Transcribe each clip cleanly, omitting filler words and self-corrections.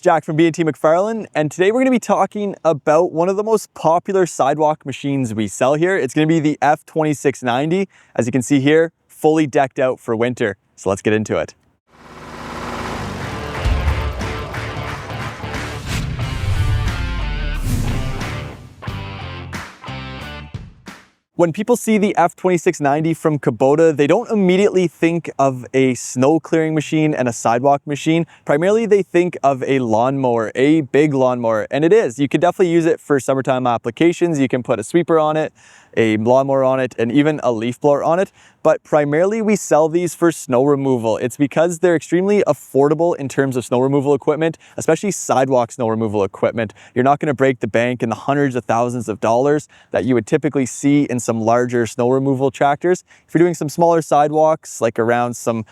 Jack from B&T MacFarlane, and today we're going to be talking about one of the most popular sidewalk machines we sell here. It's going to be the F2690. As you can see here, fully decked out for winter. So let's get into it. When people see the F2690 from Kubota, they don't immediately think of a snow clearing machine and a sidewalk machine. Primarily, they think of a lawnmower, a big lawnmower, and it is. You can definitely use it for summertime applications. You can put a sweeper on it, a lawnmower on it, and even a leaf blower on it. But primarily we sell these for snow removal. It's because they're extremely affordable in terms of snow removal equipment, especially sidewalk snow removal equipment. You're not gonna break the bank in the hundreds of thousands of dollars that you would typically see in some larger snow removal tractors. If you're doing some smaller sidewalks, like around some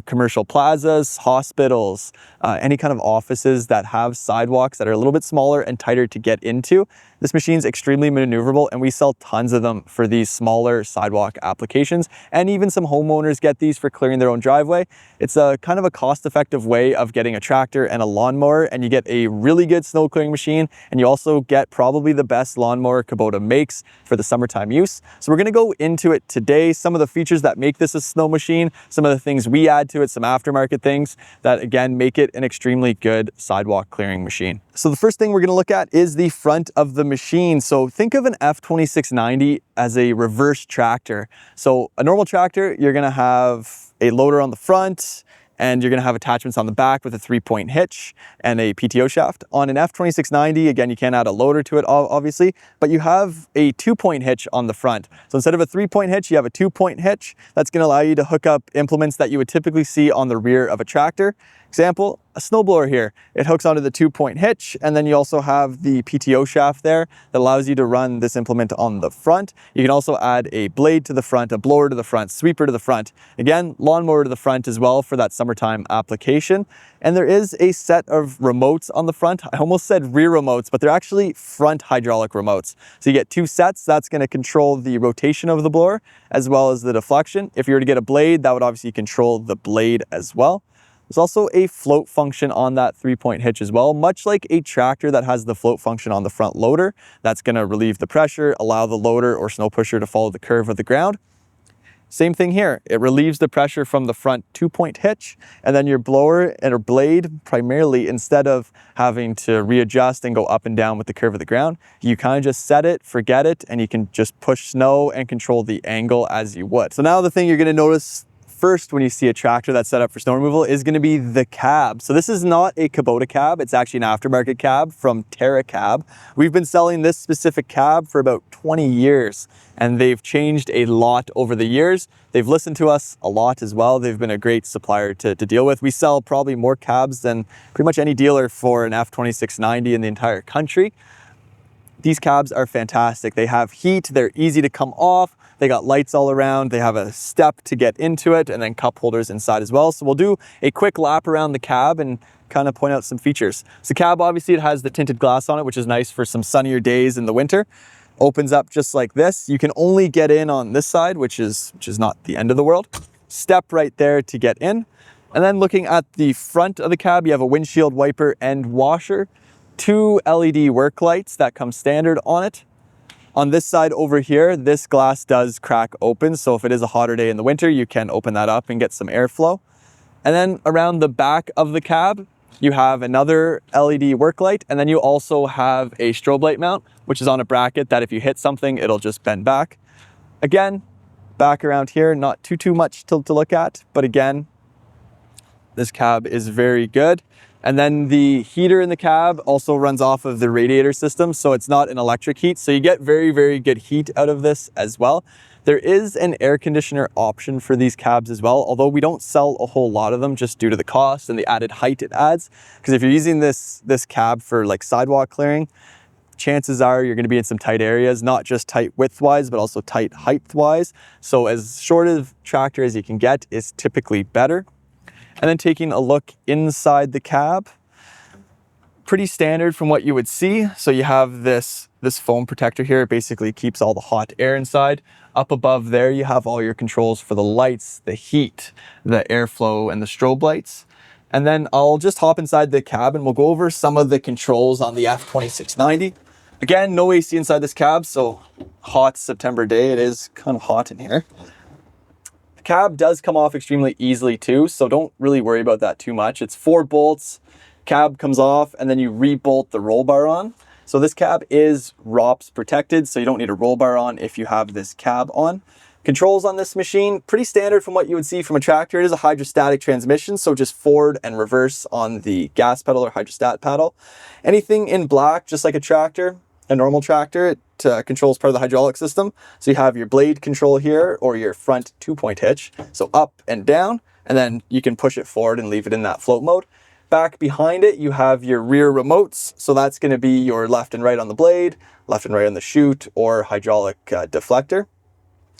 commercial plazas, hospitals, any kind of offices that have sidewalks that are a little bit smaller and tighter to get into, this machine's extremely maneuverable, and we sell tons of them for these smaller sidewalk applications. And even some homeowners get these for clearing their own driveway. It's a kind of a cost-effective way of getting a tractor and a lawnmower, and you get a really good snow clearing machine, and you also get probably the best lawnmower Kubota makes for the summertime use. So we're gonna go into it today, some of the features that make this a snow machine, some of the things we add to it, some aftermarket things that again make it an extremely good sidewalk clearing machine. So the first thing we're gonna look at is the front of the machine. So think of an F2690 as a reverse tractor. So a normal tractor, you're gonna have a loader on the front, and you're gonna have attachments on the back with a 3-point hitch and a PTO shaft. On an F2690, again, you can't add a loader to it, obviously, but you have a 2-point hitch on the front. So instead of a 3-point hitch, you have a 2-point hitch. That's gonna allow you to hook up implements that you would typically see on the rear of a tractor. Example, a snowblower here. It hooks onto the 2-point hitch, and then you also have the PTO shaft there that allows you to run this implement on the front. You can also add a blade to the front, a blower to the front, sweeper to the front. Again, lawnmower to the front as well for that summertime application. And there is a set of remotes on the front. I almost said rear remotes, but they're actually front hydraulic remotes. So you get 2 sets. That's going to control the rotation of the blower as well as the deflection. If you were to get a blade, that would obviously control the blade as well. There's also a float function on that 3-point hitch as well, much like a tractor that has the float function on the front loader. That's going to relieve the pressure, allow the loader or snow pusher to follow the curve of the ground. Same thing here. It relieves the pressure from the front 2-point hitch, and then your blower and or blade, primarily, instead of having to readjust and go up and down with the curve of the ground, you kind of just set it, forget it, and you can just push snow and control the angle as you would. So now the thing you're going to notice first when you see a tractor that's set up for snow removal is going to be the cab. So this is not a Kubota cab, it's actually an aftermarket cab from Terra Cab. We've been selling this specific cab for about 20 years, and they've changed a lot over the years. They've listened to us a lot as well. They've been a great supplier to deal with. We sell probably more cabs than pretty much any dealer for an F2690 in the entire country. These cabs are fantastic. They have heat, they're easy to come off, they got lights all around, they have a step to get into it, and then cup holders inside as well. So we'll do a quick lap around the cab and kind of point out some features. So the cab, obviously it has the tinted glass on it, which is nice for some sunnier days in the winter. Opens up just like this. You can only get in on this side, which is not the end of the world. Step right there to get in. And then looking at the front of the cab, you have a windshield wiper and washer, 2 LED work lights that come standard on it. On this side over here, this glass does crack open, so if it is a hotter day in the winter, you can open that up and get some airflow. And then around the back of the cab, you have another LED work light, and then you also have a strobe light mount, which is on a bracket that if you hit something, it'll just bend back. Again, back around here, not too much to look at, but again, this cab is very good. And then the heater in the cab also runs off of the radiator system, so it's not an electric heat. So you get very good heat out of this as well. There is an air conditioner option for these cabs as well, although we don't sell a whole lot of them just due to the cost and the added height it adds. Because if you're using this cab for like sidewalk clearing, chances are you're going to be in some tight areas, not just tight width-wise, but also tight height-wise. So as short of tractor as you can get is typically better. And then taking a look inside the cab, pretty standard from what you would see. So you have this foam protector here. It basically keeps all the hot air inside. Up above there, you have all your controls for the lights, the heat, the airflow, and the strobe lights. And then I'll just hop inside the cab and we'll go over some of the controls on the F2690. Again, no AC inside this cab, so hot September day, it is kind of hot in here. The cab does come off extremely easily too, so don't really worry about that too much. It's 4 bolts, cab comes off, and then you re-bolt the roll bar on. So this cab is ROPS protected, so you don't need a roll bar on if you have this cab on. Controls on this machine, pretty standard from what you would see from a tractor. It is a hydrostatic transmission, so just forward and reverse on the gas pedal or hydrostat pedal. Anything in black, just like a tractor, a normal tractor, it controls part of the hydraulic system. So you have your blade control here or your front 2-point hitch. So up and down, and then you can push it forward and leave it in that float mode. Back behind it, you have your rear remotes. So that's going to be your left and right on the blade, left and right on the chute, or hydraulic deflector.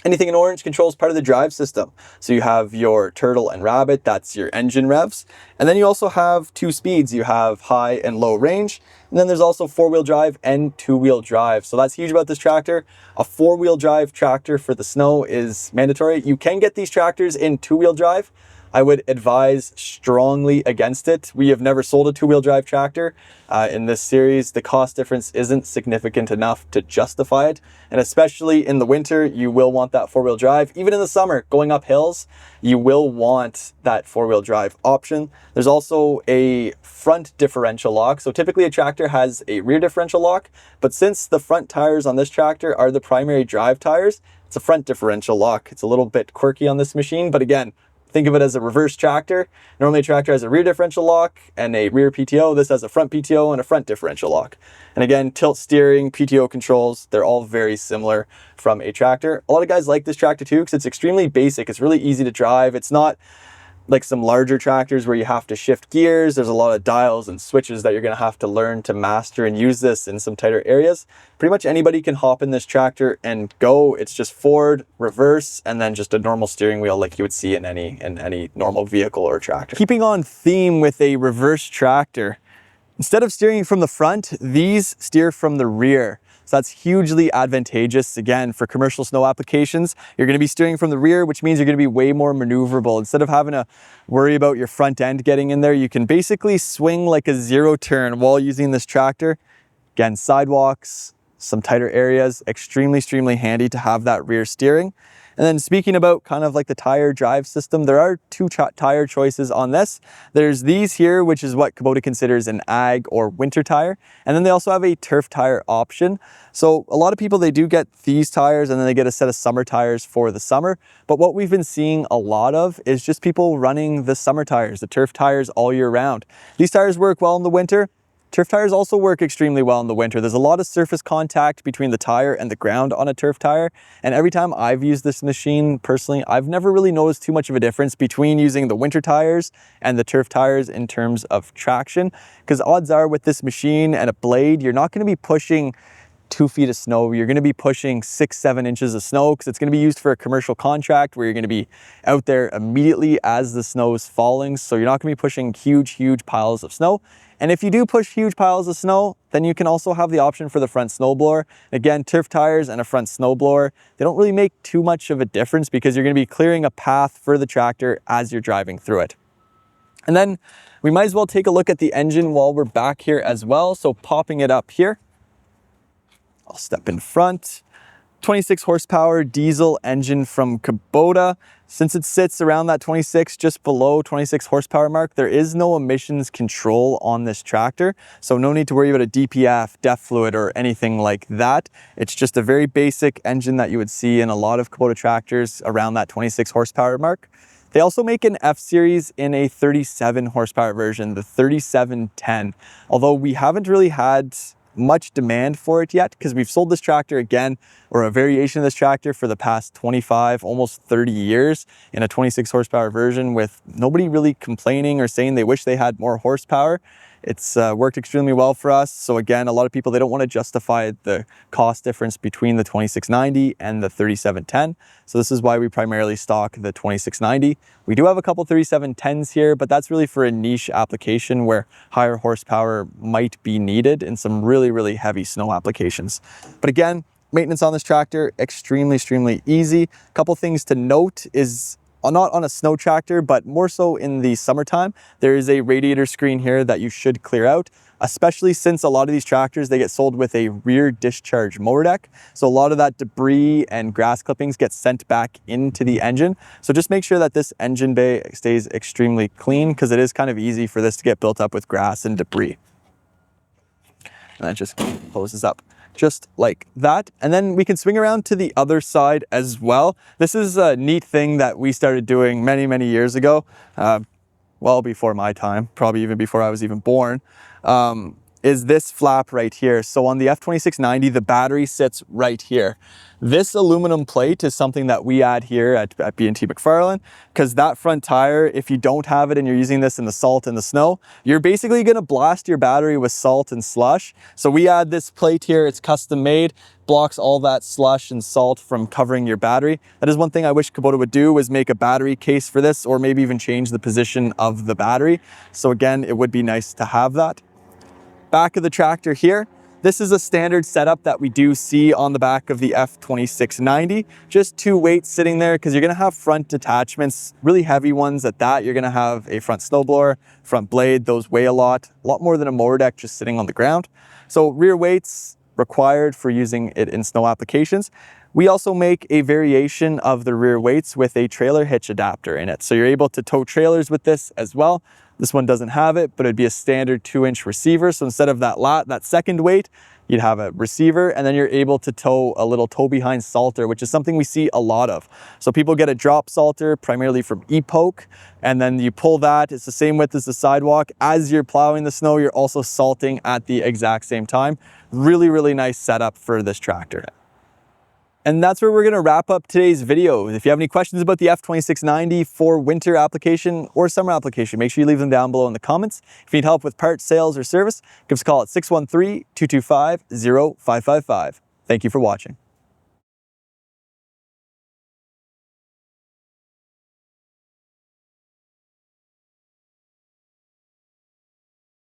Anything in orange controls part of the drive system. So you have your turtle and rabbit, that's your engine revs. And then you also have 2 speeds. You have high and low range. And then there's also 4-wheel drive and 2-wheel drive. So that's huge about this tractor. A 4-wheel drive tractor for the snow is mandatory. You can get these tractors in 2-wheel drive. I would advise strongly against it. We have never sold a 2-wheel drive tractor in this series. The cost difference isn't significant enough to justify it. And especially in the winter, you will want that 4-wheel drive. Even in the summer, going up hills, you will want that 4-wheel drive option. There's also a front differential lock. So typically a tractor has a rear differential lock, but since the front tires on this tractor are the primary drive tires, it's a front differential lock. It's a little bit quirky on this machine, but again, think of it as a reverse tractor. Normally a tractor has a rear differential lock and a rear PTO. This has a front PTO and a front differential lock. And again, tilt steering, PTO controls, they're all very similar from a tractor. A lot of guys like this tractor too because it's extremely basic. It's really easy to drive. It's not like some larger tractors where you have to shift gears. There's a lot of dials and switches that you're going to have to learn to master and use this in some tighter areas. Pretty much anybody can hop in this tractor and go. It's just forward, reverse, and then just a normal steering wheel like you would see in any normal vehicle or tractor. Keeping on theme with a reverse tractor, instead of steering from the front, these steer from the rear. So that's hugely advantageous, again, for commercial snow applications. You're going to be steering from the rear, which means you're going to be way more maneuverable. Instead of having to worry about your front end getting in there, you can basically swing like a 0 turn while using this tractor. Again, sidewalks, some tighter areas, extremely handy to have that rear steering. And then speaking about kind of like the tire drive system, there are 2 tire choices on this. There's these here, which is what Kubota considers an ag or winter tire. And then they also have a turf tire option. So a lot of people, they do get these tires and then they get a set of summer tires for the summer. But what we've been seeing a lot of is just people running the summer tires, the turf tires all year round. These tires work well in the winter. Turf tires also work extremely well in the winter. There's a lot of surface contact between the tire and the ground on a turf tire. And every time I've used this machine personally, I've never really noticed too much of a difference between using the winter tires and the turf tires in terms of traction. Because odds are with this machine and a blade, you're not going to be pushing 2 feet of snow. You're going to be pushing 6-7 inches of snow because it's going to be used for a commercial contract where you're going to be out there immediately as the snow is falling. So you're not going to be pushing huge piles of snow. And if you do push huge piles of snow, then you can also have the option for the front snowblower. Again, turf tires and a front snowblower, they don't really make too much of a difference because you're going to be clearing a path for the tractor as you're driving through it. And then we might as well take a look at the engine while we're back here as well. So popping it up here, I'll step in front. 26 horsepower diesel engine from Kubota. Since it sits around that 26, just below 26 horsepower mark, there is no emissions control on this tractor. So no need to worry about a DPF, DEF fluid, or anything like that. It's just a very basic engine that you would see in a lot of Kubota tractors around that 26 horsepower mark. They also make an F-Series in a 37 horsepower version, the 3710. Although we haven't really had much demand for it yet because we've sold this tractor again, or a variation of this tractor, for the past 25, almost 30 years in a 26 horsepower version with nobody really complaining or saying they wish they had more horsepower. It's worked extremely well for us. So again, a lot of people, they don't want to justify the cost difference between the 2690 and the 3710. So this is why we primarily stock the 2690. We do have a couple 3710s here, but that's really for a niche application where higher horsepower might be needed in some really heavy snow applications. But again, maintenance on this tractor, extremely easy. A couple things to note is not on a snow tractor, but more so in the summertime, there is a radiator screen here that you should clear out, especially since a lot of these tractors, they get sold with a rear discharge motor deck. So a lot of that debris and grass clippings get sent back into the engine. So just make sure that this engine bay stays extremely clean, because it is kind of easy for this to get built up with grass and debris. And that just closes up just like that. And then we can swing around to the other side as well. This is a neat thing that we started doing many, many years ago. Well before my time, probably even before I was even born, is this flap right here. So on the F2690, the battery sits right here. This aluminum plate is something that we add here at B&T MacFarlane, because that front tire, if you don't have it and you're using this in the salt and the snow, you're basically gonna blast your battery with salt and slush. So we add this plate here, it's custom made, blocks all that slush and salt from covering your battery. That is one thing I wish Kubota would do, is make a battery case for this, or maybe even change the position of the battery. So again, it would be nice to have that. Back of the tractor here, this is a standard setup that we do see on the back of the F2690. Just two weights sitting there, because you're gonna have front attachments, really heavy ones at that. You're gonna have a front snowblower, front blade, those weigh a lot more than a motor deck just sitting on the ground. So rear weights required for using it in snow applications. We also make a variation of the rear weights with a trailer hitch adapter in it. So you're able to tow trailers with this as well. This one doesn't have it, but it'd be a standard 2-inch receiver. So instead of that second weight, you'd have a receiver, and then you're able to tow a little tow behind salter, which is something we see a lot of. So people get a drop salter primarily from e-poke, and then you pull that. It's the same width as the Sidewalk. As you're plowing the snow, you're also salting at the exact same time. Really, really nice setup for this tractor. And that's where we're going to wrap up today's video. If you have any questions about the F2690 for winter application or summer application, make sure you leave them down below in the comments. If you need help with parts, sales, or service, give us a call at 613-225-0555. Thank you for watching.